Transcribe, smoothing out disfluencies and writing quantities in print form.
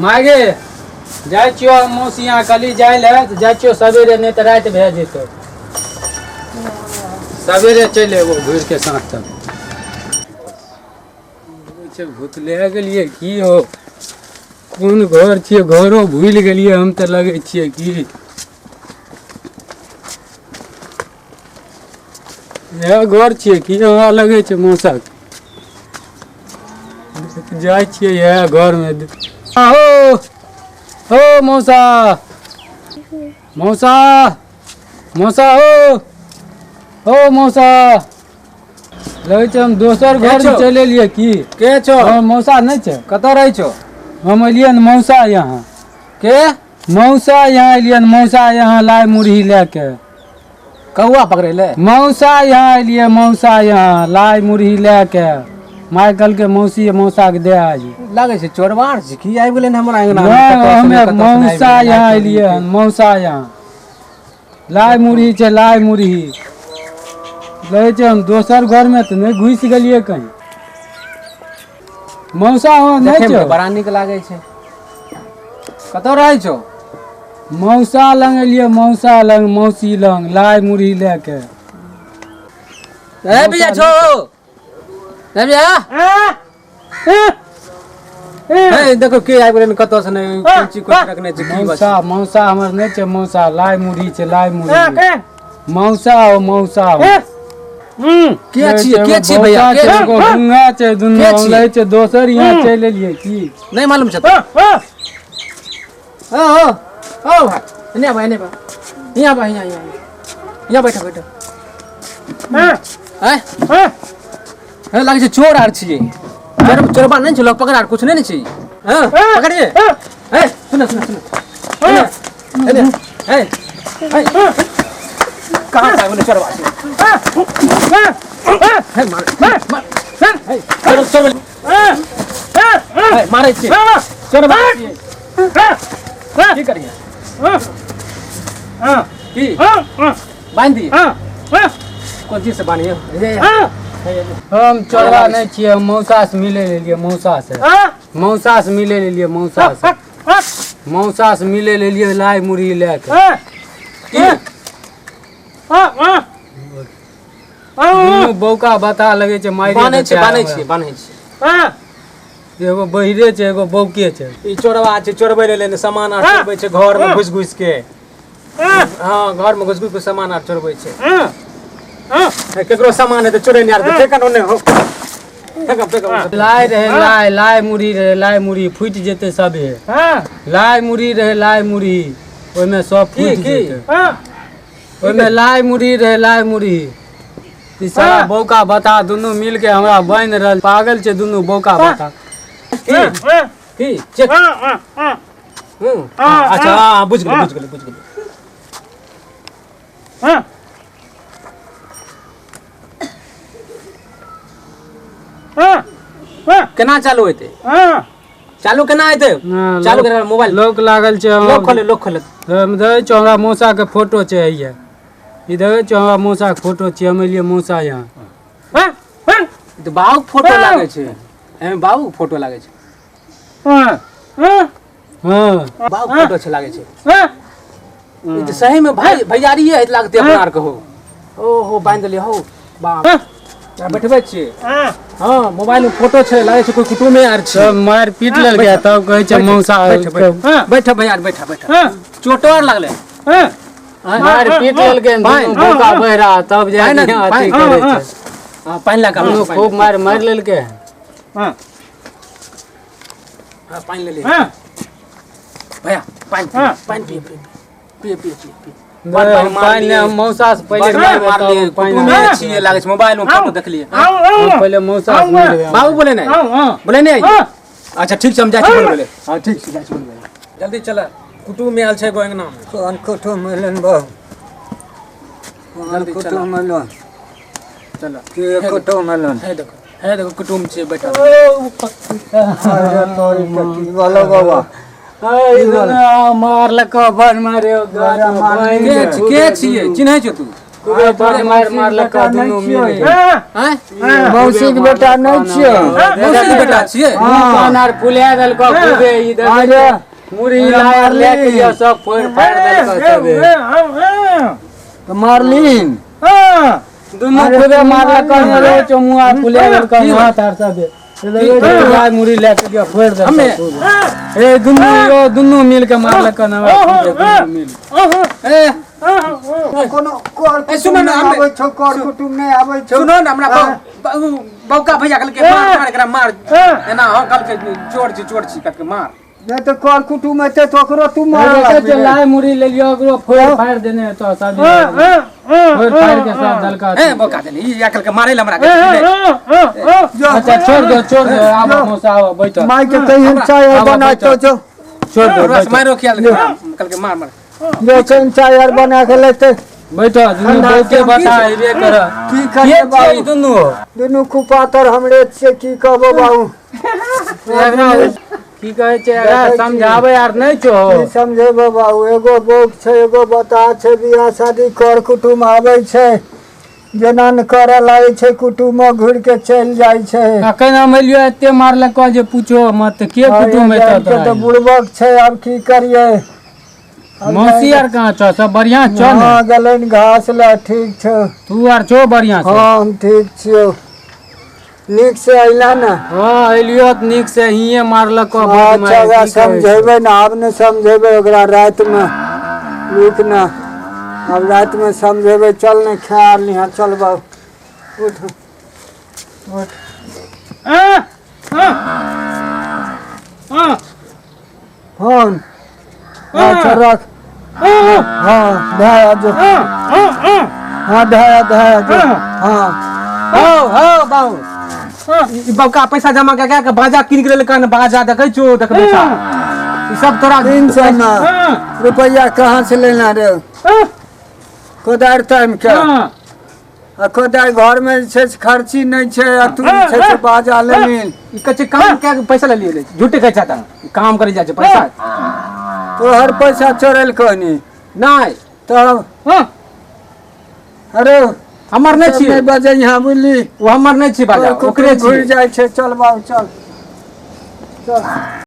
मागे जाय छियो मौसी यहाँ कली जाय ले तो जाय छियो सवेरे नहीं तो रात भे जेतो सवेरे चले वो घुर के साथ तक भूत ले गेलिए की हो कौन घर छिए घरो भूल गेलिए हम तो लगे छिए की यह घर छिए की हमरा लगे छै मौसा जाय छिए यह घर में हो हो मौसा मौसा मौसा हो मौसा लगे छै हम दोसर घर में चले एलिए की के छो मौसा नहीं छै कत रह छो हम एलिए मौसा यहाँ के मौसा यहाँ एलिए मौसा यहाँ लाय मुरही लेके कौआ पकड़े ले मौसा यहाँ एलिए मौसा यहाँ लाय मुरही लेके माय कल के मौसी मौसा के दे आज लागे छै चोरबार छै की आबि गेलै हमरा अंगना हमें मौसा यहाँ एलिए मौसा यहाँ लाय मुरही छै लाय मुरही लगे छै हम दोसर घर में तो नहीं घुस गेलिए कहीं मौसा हो नहीं छो बड़ा नीक लागे छै कत रह छो मौसा लंग एलिए मौसा लंग मौसी लंग लाय मुरही लेके ए भैया छो ए भैया ए देखो के आबि गेलै कत से नै कोची कोची रखने छै की मौसा मौसा हमर नहीं छै मौसा लाय मुरही छै लाय मुरही मौसा हो मौसा हो के छिए भैया के एगो गुंगा छै दुनु हम लै छै दोसर यहाँ चलि एलिए की नहीं मालूम छै ओ भाई इने बा यहाँ बा यहाँ बैठ हैं लागे छै चोर आर छिए चोरबा नहीं छै लोग पकड़ आर कुछ नहीं छै हां पकड़िए ए सुन ए कहां से बोले चोरबा है मार चोर मारे छी चोरबा की करिए की बांध दिए कौन चीज से बांधिए हम चोरबा नहीं छिए मौसा से मिले लेलिए मौसा से मिले लेलिए मौसा से मिले लेलिए लाय मुरही लेके दुनू बौका बता लगे छै माइरे बान्हे छी एगो बहिरे छै एगो बौके छै ई चोरबा छै चोरबै ले सामान आर चोरबै छै घर में घुस के हां घर में घुस के सामान आर चोरबै छै केकरो सामान है तो चोरे नहीं आर फेकन ओने हो लाय रहे लाय मुरही रहे लाय मुरही फुट जेते सबे लाय मुरही रहे लाय मुरही ओमे सब फुट जेते ओमे लाय मुरही रहे लाय मुरही ई सारा बौका बता दुनू मिल के हमरा बांध रहल पागल छै दुनू बौका बता की चेक अच्छा हां बुझ गेल केना चालू हेते चालू केना हेते चालू करे मोबाइल लोक लागल छै लोक खोले हम दे छ हमरा मौसा के फोटो छै आइए इधर छ हमरा मौसा के फोटो छै हम लिए मौसा यहाँ तो बाबू फोटो लागे छै एमे बाबू फोटो लागे छै बाबू फोटो छै लागे छै ई त सही में भाई भैयारिए है लागते अपना आर के हो ओहो बांध ले हो बाप बैठबे छिए हां मोबाइल में फोटो छै लागे छै कोई कुटुमे आर छै मार पीट लेल गया तब कहै छै मौसा बैठ भैया बैठ चोटो आर लागले मार पीट लेल के बौका बहरा तब जे अथी करे छै हां पानी लगा खूब मार लेल के हां पानी ले ले भैया पानी पी पानी मौसा से पहले पानी छिए लागे छै मोबाइल में फोटो देख लिए पहले मौसा से मिल बाबू बोले नहीं अच्छा ठीक छै हम जाय छी बोले हां ठीक छै जाय छी बोले जल्दी चल कुटुम में आल छै गो अंगना में कौन कुटुम मिलन बाबू जल्दी चल मिलन चल के कुटुम मिलन है देखो कुटुम छै बैठा अरे तोरी कटी वाला बाबा मार लको बन मारे के छिए चिन्है छ तू खूबे बड़ मार मारलक दुनू मिल के। हैं मौसी के बेटा नहीं छियै मौसी के बेटा छियै कान आर फुला देलको खूबे इधर अरे मुड़ी लायर लेके ये सब फोड़ फाड़ देलको सबे तो मारलीन दुनू खूबे मारलको रे चमुआ फुला देलको हाथ आर सबे लाय मुड़ी लेके ये फोड़ देलको ए दुनू मिल के मारलको ना मिल ए कोनो कर ए, सुनो ना, हमे- आबै छौ कर कुटुम नहीं आबै छौ सुनो न हमरा बौका भैया कहलकै मार एकरा मार एना हम कहलकै चोर छी कहलकै मार नहीं तो कर कुटुम एते तो ओकरो तू मार अरे लाय मुड़ी ले लियो ओकरो फोड़ फाड़ देने तो सब फोड़ फाड़ के सब देलको ए बौका देली ई या कहलकै मारै ल हमरा कहलकै अच्छा छोड़ दो आबो मौसा आओ बैठो माई के कहीं चाय आबो बना बैठो। तो जो छोड़ दो रस मारो खिया कहलकै मार मार जो कहीं चाय बना के लेते बैठो दुनू बैठे बता हेबे कर की के करे छै बाबू दुनू दुनू कुपातर हमरे से की कहबो बाबू की कहै छै एकरा समझाबै आर नहि छो की समझेबो बाबू एगो बौक छै एगो बता छै बियाह शादी कर कुटुम आबै छै जेना न करे लागै छै कुटुम घुर के चलि जाइ छै अखन हम एलियो एते मारलको जे पूछो मत के कुटुम अरे एतो जान के तो बुड़बक छै अब की करिए मौसी आर कहाँ छौ सब बढ़िया छौ ने हाँ गलन घास ला ठीक छौ तू आर छौ बढ़िया से हाँ हम ठीक छियौ नीक से अइला ना हाँ एलियो त नीक से हिये मारलको अच्छा ओकरा समझेबै ना आब ने समझेबै ओकरा राति में रुक ना अब राति में समझेबै चल ने खा लिहा चल बाबू उठ उठ फोन अच्छा रख हाँ धाया जो हाँ धाया जो हाँ हो बाबू ई बौका पैसा जमा के बाजा किन के लेलकै न बाजा देखै छौ देखबै छा ई सब तोरा 300 ना रुपया कहाँ से लेना रे कोदार टाइम क्या आ कोदार घर में छै से खर्ची नहीं छै आ तू छै से बाजा लेलिन ई कहै छै काम के पैसा ले लिए झूठे कहै छा काम करे जाइ छै पैसा तो हर पैसा चोरल कहनी नहीं तब अरे हमर नहीं छी बजे यहाँ बुझली वो हमर नहीं छी बाजा ओकरे छी घुर जाइ छै चल बाबू चल चल